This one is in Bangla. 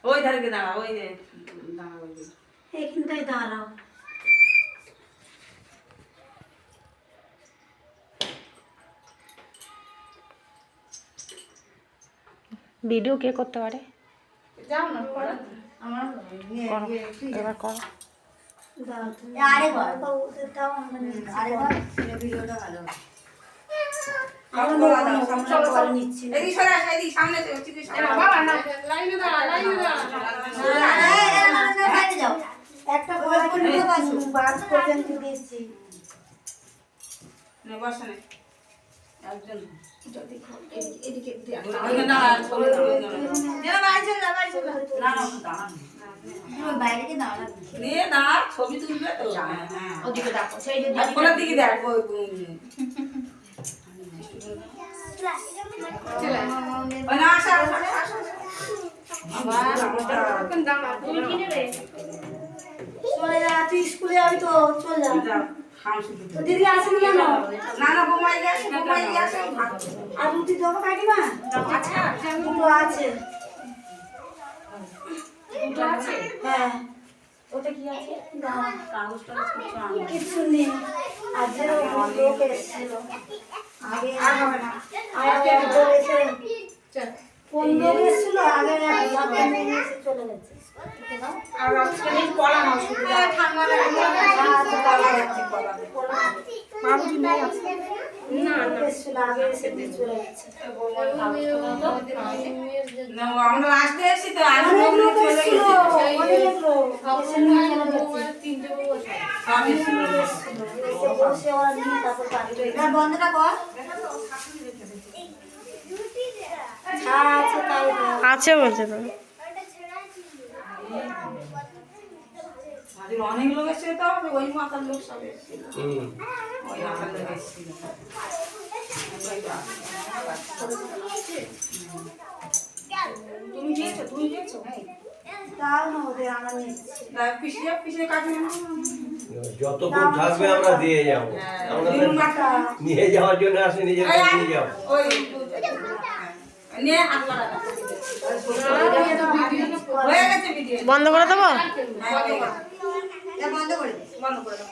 ওই ধারে দাঁড়া, ওই দাঁড়া, ওই এইখানটায় দাঁড়াও। ভিডিও কে করতে পারে? যাও না, আমার এবার করো। দাও তুমি। আরেকবার ওদের দাও, আমরা নিচ্ছি। আরেকবার ভিডিওটা ভালো আমরা নিচ্ছি না। এদিকে সরে আস, এদিকে সামনে বাবা না লাইনে দাঁড়া, লাইনে দাঁড়া। যাও একটা বাদ পর্যন্ত দিয়েছি। নে বসে নে একজন এদিকে ওইখানে দাঁড়া, ছবি তুলবে না। যাও বাইরে চলে যাও, বাইরে চলে যাও। না না দাঁড়া, তুমি বাইরে গিয়ে দাঁড়াও। নে দাঁড়া, ছবি তুলবে তো। হ্যাঁ, ওদিকে দেখো সেই যে আর কোনার দিকে দেখ, ওই ওই না আসা আসা আসা। চলে যা, তুই স্কুলে যাবি তো, চল যা। যাও, খাও শুধু। তো দিদি আসেনি কেন? না না বোমাই গেছে, বোমাই গেছে ভাত। আর রুটি দেবো কাকিমা? দুটো আছে। দুটো আছে? হ্যাঁ, ওটা কি আছে? দাও। কাগজ টাগজ কিছু আনো। কিছু নেই। আজ লোক এসেছিল। আগে আর হবে না। আর একজন এসে কোন লোক এসেছিল, আগে একজন এসে চলে গেছে। আর আজকে এই কলা নাও শুধু। ঠান্ডা লাগলে কলা যাচ্ছে, কলা দে। বাবুজি নেই আছে? না না, এসেছিল আগে এসে দিয়ে চলে গেছে। না, আমরা আসতে এসেছি তো, আর অনেক লোক চলে এসেছিল, গেছে। অনেক লোক এসে নিয়ে চলে গেছে। সব এসেছিল। এসে বসে ওরা নিয়ে তারপর বাড়ি চলে এবার বন্ধটা কর। ছাড় আছে তাই দাও। আছে বলছে তো। আমাদের অনেক লোক এসেছে তো, ওই মাথার লোক সব এসেছিল। ওই মাথার লোক এসেছিল। তুমি দিয়েছো, তুমি দিয়েছো? দাও না ওদের, আমরা নিচ্ছি। পিছিয়ে পিছিয়ে কাটবে না। যতক্ষণ থাকবে আমরা দিয়ে যাবো। আমরা নিয়ে যাওয়ার জন্য আসি, নিজের কাছে নিয়ে যাবো। ওই নিয়ে হাত বাড়াবে। হয়ে গেছে ভিডিও। বন্ধ করে দেবো? হ্যাঁ, বন্ধ করে দে। বন্ধ করে দাও।